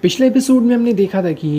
पिछले एपिसोड में हमने देखा था कि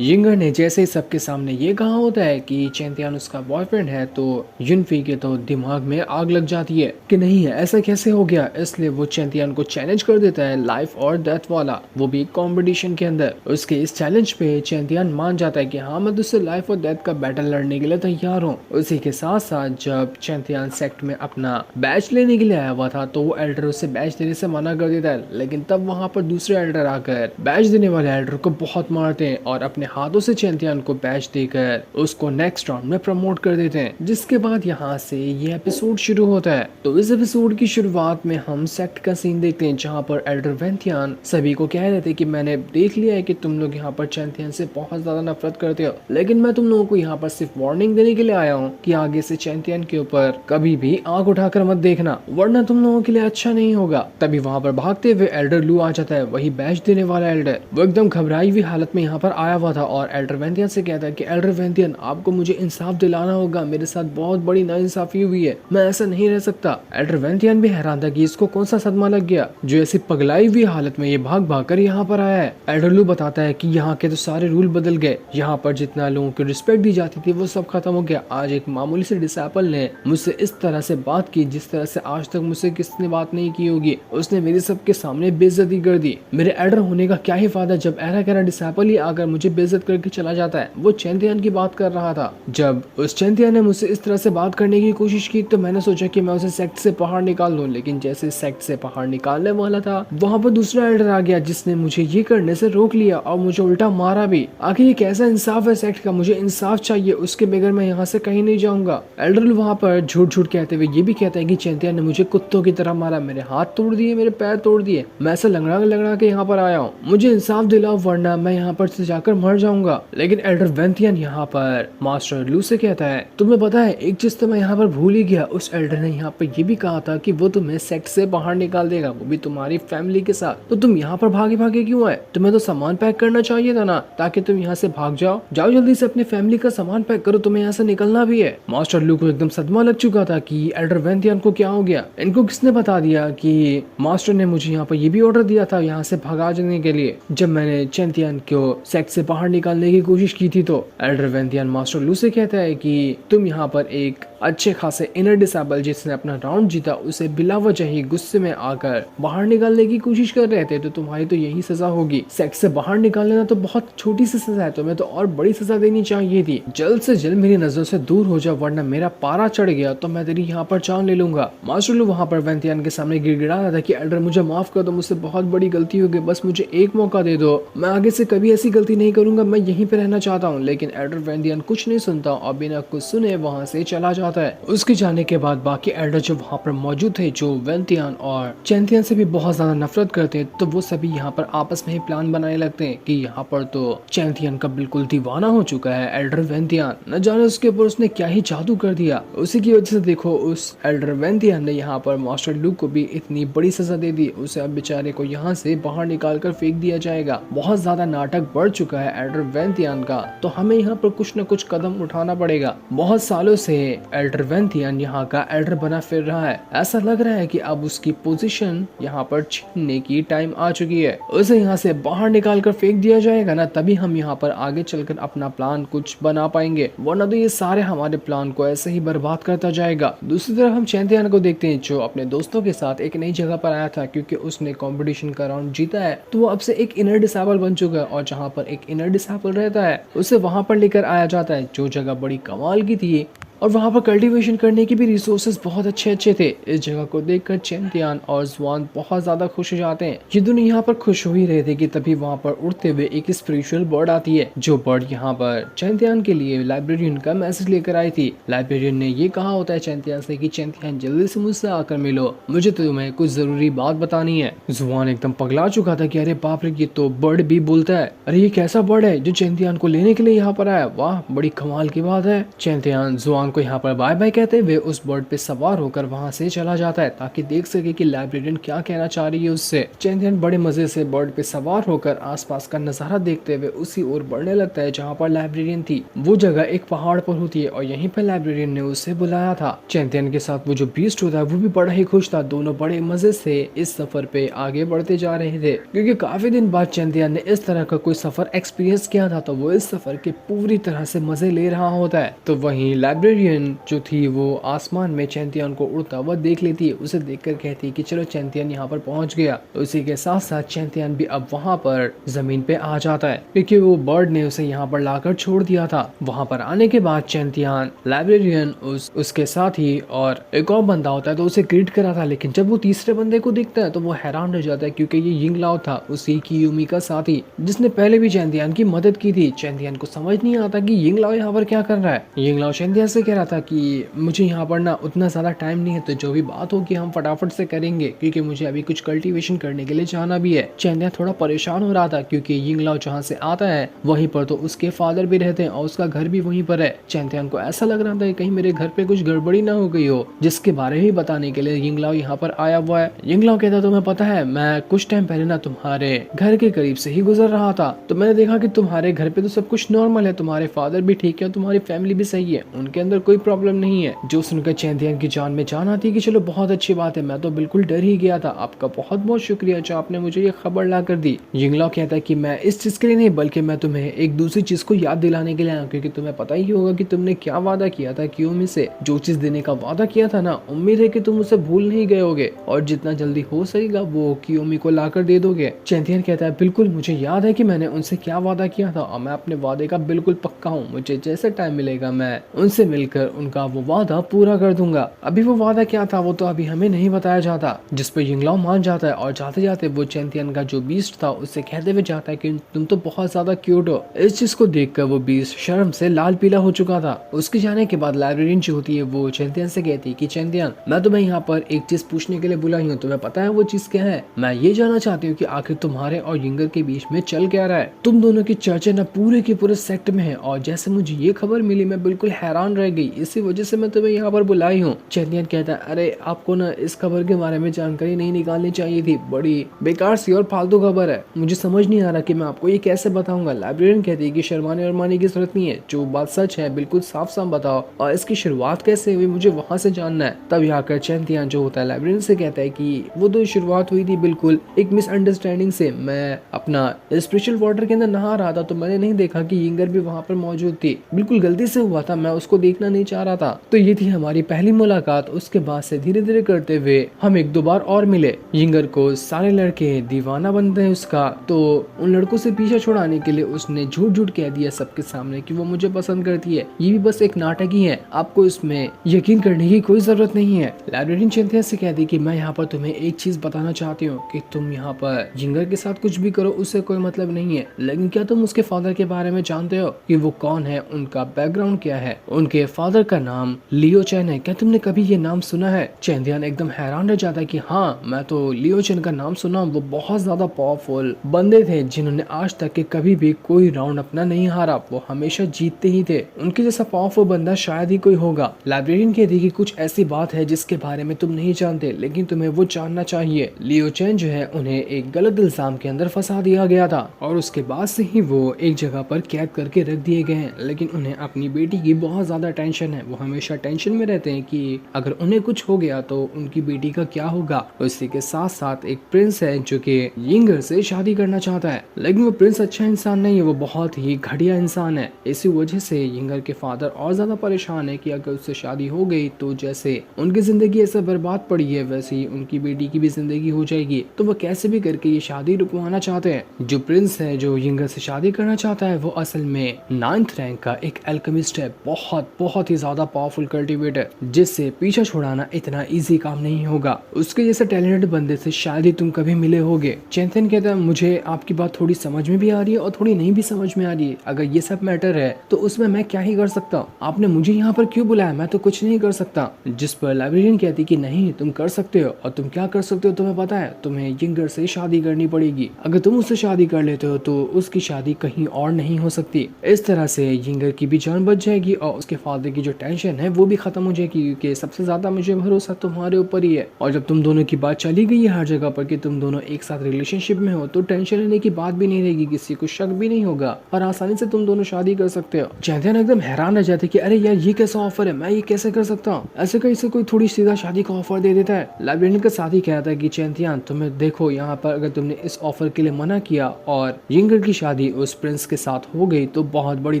यिंगर ने जैसे ही सबके सामने ये कहा होता है कि चैंतियान उसका बॉयफ्रेंड है तो युनफी के तो दिमाग में आग लग जाती है कि नहीं है, ऐसा कैसे हो गया। इसलिए वो चैंतियान को चैलेंज कर देता है लाइफ और डेथ वाला, वो भी कंपटीशन के अंदर। उसके इस चैलेंज पे चैंतियान मान जाता है कि हाँ, मैं तुझसे लाइफ और डेथ का बैटल लड़ने के लिए तैयार हूँ। उसी के साथ साथ जब चैंतियान सेक्ट में अपना बैच लेने के लिए आया हुआ था तो वो एल्डर उसे बैच देने से मना कर देता है, लेकिन तब वहाँ पर दूसरे एल्डर आकर बैच देने वाले एल्डर को बहुत मारते हैं और अपने हाथों से चैंतियान को बैच देकर उसको नेक्स्ट राउंड में प्रमोट कर देते हैं। जिसके बाद यहाँ से ये एपिसोड शुरू होता है। तो इस एपिसोड की शुरुआत में हम सेक्ट का सीन देखते हैं जहाँ पर एल्डर वेंथियान सभी को कह रहे थे कि मैंने देख लिया है कि तुम लोग यहाँ पर चैंतियान से बहुत ज्यादा नफरत करते हो, लेकिन मैं तुम लोगों को यहाँ पर सिर्फ वार्निंग देने के लिए आया हूँ कि आगे से चैंतियान के ऊपर कभी भी आंख उठाकर मत देखना, वरना तुम लोगों के लिए अच्छा नहीं होगा। तभी वहाँ पर भागते हुए एल्डर लू आ जाता है, वही बैच देने वाला एल्डर। वो एकदम घबराई हुई हालत में यहाँ पर आया हुआ था और एल्डर वेंथियन से कहता है कि एल्डर वेंथियन, आपको मुझे इंसाफ दिलाना होगा, मेरे साथ बहुत बड़ी नाइंसाफी हुई है, मैं ऐसा नहीं रह सकता। एल्डर वेंथियन भी हैरान था कि इसको कौन सा सदमा लग गया जो ऐसी पगलाई हुई हालत में ये भाग भाग कर यहाँ पर आया है। एल्डर लू बताता है कि यहाँ के तो सारे रूल बदल गए, यहाँ पर जितना लोगों को रिस्पेक्ट दी जाती थी वो सब खत्म हो गया। आज एक मामूली से डिसेबल ने मुझसे इस तरह से बात की जिस तरह से आज तक मुझसे किसने बात नहीं की होगी। उसने मेरे सबके सामने बेइज्जती कर दी। मेरे एल्डर होने का क्या ही फायदा जब एरा कैरा डिसेबल ही आकर मुझे बेइज्जत करके चला जाता है। वो चैंतियान की बात कर रहा था। जब उस चैंतियान ने मुझसे इस तरह से बात करने की कोशिश की तो मैंने सोचा कि मैं उसे सेक्ट से बाहर निकाल दूं, लेकिन जैसे सेक्ट से बाहर निकालने वाला था वहाँ पर दूसरा एल्डर आ गया जिसने मुझे ये करने से रोक लिया और मुझे उल्टा मारा भी। आखिर ये कैसा इंसाफ है सेक्ट का, मुझे इंसाफ चाहिए, उसके बगैर मैं यहाँ से कहीं नहीं जाऊंगा। एल्डर वहाँ पर झूठ झूठ कहते हुए ये भी कहता है कि चैंतियान ने मुझे कुत्तों की तरह मारा, मेरे हाथ तोड़ दिए, मेरे पैर तोड़ दिए, मैं ऐसा लंगड़ा लंगड़ा के यहाँ पर आया हूँ, मुझे इंसाफ दिलाओ वरना मैं यहाँ पर से जाकर मर जाऊंगा। लेकिन एल्डर वेंथियन यहाँ पर मास्टर लू से कहता है, तुम्हें पता है एक चीज तो मैं यहाँ पर भूल ही गया, उस एल्डर ने यहाँ पर ये भी कहा था कि वो तुम्हें सेक्ट से बाहर निकाल देगा, वो भी तुम्हारी फैमिली के साथ। तो तुम यहाँ पर भागे भागे क्यों आए? तुम्हें तो सामान पैक करना चाहिए था ना, ताकि तुम यहाँ से भाग जाओ। जाओ जल्दी से अपनी फैमिली का सामान पैक करो, तुम्हें यहाँ से निकलना भी है। मास्टर लू को एकदम सदमा लग चुका था कि एल्डर वेंथियन को क्या हो गया, इनको किसने बता दिया कि मास्टर ने मुझे यहाँ पर ये भी ऑर्डर दिया था यहाँ से भगा जाने के लिए जब मैंने चैंतियान को सेक्ट से बाहर निकालने की कोशिश की थी। तो एल्डर वेंथियन मास्टर लू से कहता है कि तुम यहाँ पर एक अच्छे खासे इनर डिसेबल जिसने अपना राउंड जीता उसे बिला वजह ही गुस्से में आकर बाहर निकालने की कोशिश कर रहे थे, तो तुम्हारी तो यही सजा होगी। सेक्ट से बाहर निकालना तो बहुत छोटी सी सजा है, तुम्हें तो और बड़ी सजा देनी चाहिए थी। जल्द से जल्द मेरी नजरों से दूर हो जा वरना मेरा पारा चढ़ गया तो मैं तेरी यहाँ पर जान ले लूंगा। मास्टर लू वहाँ पर वेंथियन के सामने गिड़गिड़ा रहा था कि एल्डर मुझे माफ कर दो, मुझसे बहुत बड़ी गलती हो गई, बस मुझे एक मौका दे दो, मैं आगे से कभी ऐसी गलती नहीं करूंगा, मैं यहीं पे रहना चाहता हूँ। लेकिन एल्डर वेंथियन कुछ नहीं सुनता और बिना कुछ सुने वहाँ से चला जाता है। उसके जाने के बाद बाकी एल्डर जो वहाँ पर मौजूद थे, जो वेंथियन और चैंतियान से भी बहुत ज्यादा नफरत करते हैं, तो वो सभी यहाँ पर आपस में ही प्लान बनाने लगते हैं कि यहाँ पर तो चैंतियान का बिल्कुल दीवाना हो चुका है एल्डर वेंथियन, न जाने उसके ऊपर उसने क्या ही जादू कर दिया। उसी की वजह से देखो उस एल्डर वेंथियन ने यहाँ पर मास्टर लू को भी इतनी बड़ी सजा दे दी, उसे अब बेचारे को यहाँ से बाहर निकाल कर फेंक दिया जाएगा। बहुत ज्यादा नाटक बढ़ चुका है एल्डर वेंथियन का, तो हमें यहाँ पर कुछ न कुछ कदम उठाना पड़ेगा। बहुत सालों से एल्डर वेंथियन यहाँ का एल्डर बना फिर रहा है, ऐसा लग रहा है कि अब उसकी पोजीशन यहाँ पर छीनने की टाइम आ चुकी है, उसे यहाँ से बाहर निकाल कर फेंक दिया जाएगा ना, तभी हम यहाँ पर आगे चलकर अपना प्लान कुछ बना पाएंगे, वरना तो ये सारे हमारे प्लान को ऐसे ही बर्बाद करता जाएगा। दूसरी तरफ हम चैंतियान को देखते हैं जो अपने दोस्तों के साथ एक नई जगह पर आया था, क्योंकि उसने कंपटीशन का राउंड जीता है तो वो अब से एक इनर डिसेबल बन चुका है, और जहाँ पर एक इनर डिसेबल रहता है उसे वहाँ पर लेकर आया जाता है, जो जगह बड़ी कमाल की थी और वहाँ पर कल्टीवेशन करने के भी रिसोर्सेज बहुत अच्छे थे। इस जगह को देखकर चैंतियान और ज़ुआन बहुत ज्यादा खुश हो जाते हैं। ये दोनों यहाँ पर खुश हो ही रहे थे कि तभी वहाँ पर उड़ते हुए एक स्पिरिचुअल बर्ड आती है, जो बर्ड यहाँ पर चैंतियान के लिए लाइब्रेरियन का मैसेज लेकर आई थी। लाइब्रेरियन ने ये कहा होता है चैंतियान से कि चैंतियान जल्दी से मुझसे आकर मिलो, मुझे तो तुम्हें कुछ जरूरी बात बतानी है। ज़ुआन एकदम पगला चुका था कि अरे बाप रे, ये तो बर्ड भी बोलता है, अरे ये कैसा बर्ड है जो चैंतियान को लेने के लिए यहाँ पर आया, वाह बड़ी कमाल की बात है। चैंतियान ज़ुआन को यहाँ पर बाय बाय कहते हुए उस बर्ड पे सवार होकर वहाँ से चला जाता है ताकि देख सके कि लाइब्रेरियन क्या कहना चाह रही है उससे। चैंपियन बड़े मजे से बर्ड पे सवार होकर आसपास का नजारा देखते हुए उसी ओर बढ़ने लगता है जहाँ पर लाइब्रेरियन थी। वो जगह एक पहाड़ पर होती है और यहीं पर लाइब्रेरियन ने उसे बुलाया था। चैंपियन के साथ वो जो बीस्ट होता है वो भी बड़ा ही खुश था। दोनों बड़े मजे से इस सफर पे आगे बढ़ते जा रहे थे क्योंकि काफी दिन बाद चैंपियन ने इस तरह का कोई सफर एक्सपीरियंस किया था, तो वो इस सफर के पूरी तरह से मजे ले रहा होता है। तो वहीं लाइब्रेरियन जो थी वो आसमान में चैंपियन को उड़ता हुआ देख लेती है। उसे देखकर कहती है कि चलो चैंपियन यहाँ पर पहुंच गया। तो उसी के साथ साथ चैंपियन भी अब वहाँ पर जमीन पे आ जाता है क्योंकि वो बर्ड ने उसे यहाँ पर लाकर छोड़ दिया था। वहाँ पर आने के बाद चैंपियन लाइब्रेरियन उसके साथ ही और एक और बंदा होता है तो उसे ग्रीट करा था, लेकिन जब वो तीसरे बंदे को देखता है तो वो हैरान रह जाता है क्योंकि ये यिंगलाओ था, उसी कियोमी का साथी जिसने पहले भी चैंपियन की मदद की थी। चैंपियन को समझ नहीं आता कि यिंगलाओ यहाँ पर क्या कर रहा है। यिंगलाओ चैंपियन से कह रहा था कि मुझे यहाँ पर ना उतना ज्यादा टाइम नहीं है, तो जो भी बात होगी हम फटाफट से करेंगे क्योंकि मुझे अभी कुछ कल्टीवेशन करने के लिए जाना भी है। चैंपियन थोड़ा परेशान हो रहा था क्योंकि यिंगलाओ जहाँ से आता है वहीं पर तो उसके फादर भी रहते हैं और उसका घर भी वहीं पर है। चैंपियन को ऐसा लग रहा था कहीं मेरे घर पे कुछ गड़बड़ी ना हो गई हो, जिसके बारे में बताने के लिए यिंगलाओ यहाँ पर आया हुआ है। यिंगलाओ कहता तुम्हें पता है मैं कुछ टाइम पहले ना तुम्हारे घर के करीब से ही गुजर रहा था, तो मैंने देखा कि तुम्हारे घर पे तो सब कुछ नॉर्मल है, तुम्हारे फादर भी ठीक है, तुम्हारी फैमिली भी सही है, उनके अंदर कोई प्रॉब्लम नहीं है। जो सुनकर चैंपियन की जान में जान आती है कि चलो बहुत अच्छी बात है, मैं तो बिल्कुल डर ही गया था, आपका बहुत बहुत शुक्रिया जो आपने मुझे ये खबर ला कर दी। यिंगलाओ कहता है कि मैं इस चीज के लिए नहीं बल्कि मैं तुम्हें एक दूसरी चीज को याद दिलाने के लिए आया, क्योंकि तुम्हें पता ही होगा कि तुमने क्या वादा किया था कियोमी से। जो चीज देने का वादा किया था ना, उम्मीद है कि तुम उसे भूल नहीं गए होगे और जितना जल्दी हो सकेगा वो कियोमी को लाकर दे दोगे। चैंपियन कहता है बिल्कुल मुझे याद है कि मैंने उनसे क्या वादा किया था और मैं अपने वादे का बिल्कुल पक्का हूँ, मुझे जैसे टाइम मिलेगा मैं उनसे मिलकर उनका वो वादा पूरा कर दूंगा। अभी वो वादा क्या था वो तो अभी हमें नहीं बताया जाता, जिस पर यिंगलाओ मान जाता है और जाते जाते वो चैंपियन का जो बीस्ट था उससे कहते हुए जाता है कि तुम तो बहुत ज्यादा क्यूट हो। इस चीज को देखकर वो बीस्ट शर्म से लाल पीला हो चुका था। उसके जाने के बाद लाइब्रेरियन जो होती है वो चैंपियन से कहती है कि चैंपियन मैं तुम्हें यहाँ पर एक चीज पूछने के लिए बुलाई हूँ, तुम्हें पता है वो चीज क्या है? मैं ये जानना चाहती हूँ कि आखिर तुम्हारे और यिंगर के बीच में चल क्या रहा है। तुम दोनों की चर्चा न पूरे के पूरे सेक्ट में है और जैसे मुझे ये खबर मिली मैं बिल्कुल हैरान रह गई, इसी वजह से मैं तुम्हें यहाँ पर बुलाई हूँ। चैंपियन कहता है अरे आपको ना इस खबर के बारे में जानकारी नहीं निकालनी चाहिए थी, बड़ी बेकार सी और फालतू खबर है, मुझे समझ नहीं आ रहा कि मैं आपको ये कैसे बताऊंगा। लाइब्रेरियन कहती है कि शर्माने और माने की जरूरत नहीं है, जो बात सच है बिल्कुल साफ साफ बताओ और इसकी शुरुआत कैसे हुई मुझे वहां से जानना है। तब यहाँ कर चैंपियन जो होता है लाइब्रेरियन से कहता है कि वो तो शुरुआत हुई थी बिल्कुल एक मिसअंडरस्टैंडिंग से। मैं अपना स्पिरिचुअल वाटर के अंदर नहा रहा था तो मैंने नहीं देखा कि यिंगर भी वहां पर मौजूद थी, बिल्कुल गलती से हुआ था, मैं उसको देखना नहीं चाह रहा था। तो ये थी हमारी पहली मुलाकात। उसके बाद से धीरे धीरे करते हुए हम एक दो बार और मिले। यिंगर को सारे लड़के दीवाना बनते हैं उसका, तो उन लड़कों से पीछा छुड़ाने के लिए उसने झूठ झूठ कह दिया सबके सामने कि वो मुझे पसंद करती है। ये भी बस एक नाटक ही है, आपको इसमें यकीन करने की कोई जरूरत नहीं है। लाइब्रेरियन चैंपियन से कहती कि मैं यहाँ पर तुम्हें एक चीज बताना चाहती हूँ कि तुम यहाँ पर यिंगर के साथ कुछ भी करो उससे कोई मतलब नहीं है, लेकिन क्या तुम उसके फादर के बारे में जानते हो कि वो कौन है, उनका बैकग्राउंड क्या है? उनके फादर का नाम लियो चैन है, क्या तुमने कभी ये नाम सुना है? चैंपियन एकदम हैरान रह जाता है कि हाँ मैं तो लियो चैन का नाम सुना, वो बहुत ज्यादा पावरफुल बंदे थे जिन्होंने आज तक के कभी भी कोई राउंड अपना नहीं हारा, वो हमेशा जीतते ही थे, उनके जैसा पावरफुल बंदा शायद ही कोई होगा। लाइब्रेरियन कहती कि कुछ ऐसी बात है जिसके बारे में तुम नहीं जानते लेकिन तुम्हें वो जानना चाहिए। लियो चैन जो है उन्हें एक गलत इल्जाम के अंदर फंसा दिया गया था और उसके बाद से ही वो एक जगह पर कैद करके रख दिए गए हैं, लेकिन उन्हें अपनी बेटी की बहुत ज्यादा टेंशन है, वो हमेशा टेंशन में रहते हैं कि अगर उन्हें कुछ हो गया तो उनकी बेटी का क्या होगा। उसी के साथ साथ एक प्रिंस है जो कि यिंगर से शादी करना चाहता है, लेकिन वो प्रिंस अच्छा इंसान नहीं है, वो बहुत ही घटिया इंसान है। इसी वजह से यिंगर के फादर और ज्यादा परेशान है कि अगर उससे शादी हो गई तो जैसे उनकी जिंदगी ऐसे बर्बाद पड़ी है वैसे ही उनकी बेटी की भी जिंदगी हो जाएगी, तो वो कैसे भी करके ये शादी रुकवाना चाहते हैं। जो प्रिंस है जो यिंगर से शादी करना चाहता है वो असल में 9th रैंक का एक एल्केमिस्ट है, बहुत ही ज्यादा पावरफुल कल्टीवेटर, जिससे पीछा छुड़ाना इतना इजी काम नहीं होगा। उसके जैसे टैलेंटेड बंदे से शायद ही तुम कभी मिले होगे। चैंपियन कहता है मुझे आपकी बात थोड़ी समझ में भी आ रही है और थोड़ी नहीं भी समझ में आ रही है, अगर ये सब मैटर है तो उसमें मैं क्या ही कर सकता हूँ, आपने मुझे यहाँ पर क्यों बुलाया, मैं तो कुछ नहीं कर सकता। जिस पर लाइब्रेरियन कहती कि नहीं तुम कर सकते हो, और तुम क्या कर सकते हो तुम्हें पता है, तुम्हें यिंगर से शादी करनी पड़ेगी, अगर तुम उससे शादी कर लेते हो तो उसकी शादी कहीं और नहीं हो सकती। इस तरह से यिंगर की भी जान बच जाएगी और उसके फादर की जो टेंशन है वो भी खत्म हो जाएगी, क्योंकि सबसे ज्यादा मुझे भरोसा तुम्हारे ऊपर ही है। और जब तुम दोनों की बात चली गई है हर जगह पर कि तुम दोनों एक साथ रिलेशनशिप में हो, तो टेंशन लेने की बात भी नहीं रहेगी, किसी को शक भी नहीं होगा और आसानी से तुम दोनों शादी कर सकते हो। चैंतियन एकदम हैरान रह जाते कि अरे यार ये कैसा ऑफर है, मैं ये कैसे कर सकता हूँ, ऐसे कैसे कोई थोड़ी सीधा शादी का ऑफर दे देता है। लाइब्रेरियन का साथी कहता है कि चैंतियन तुम्हें देखो, यहाँ पर अगर तुमने इस ऑफर के लिए मना किया और यिंगर की शादी उस प्रिंस के साथ हो गई तो बहुत बड़ी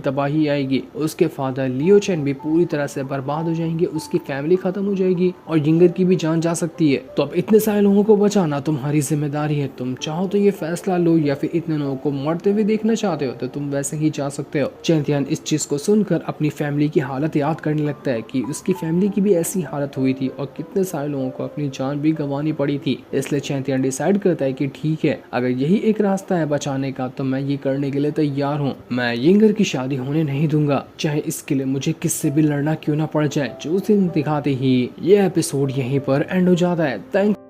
तबाही आएगी। उसके फादर लियो चैन भी पूरी तरह से बर्बाद हो जाएंगे, उसकी फैमिली खत्म हो जाएगी और यिंगर की भी जान जा सकती है। तो अब इतने सारे लोगों को बचाना तुम्हारी जिम्मेदारी है। तुम चाहो तो ये फैसला लो, या फिर इतने लोगों को मरते हुए देखना चाहते हो तो तुम वैसे ही जा सकते हो। चैंतियन इस चीज को सुनकर अपनी फैमिली की हालत याद करने लगता है कि उसकी फैमिली की भी ऐसी हालत हुई थी और कितने सारे लोगों को अपनी जान भी गंवानी पड़ी थी। इसलिए चैंतियन डिसाइड करता है कि ठीक है, अगर यही एक रास्ता है बचाने का तो मैं ये करने के लिए तैयार हूँ। मैं यिंगर की शादी होने नहीं दूंगा, चाहे इसके लिए मुझे किससे भी लड़ना क्यों ना पड़ जाए। जो दिन दिखाते ही ये एपिसोड यहीं पर एंड हो जाता है। थैंक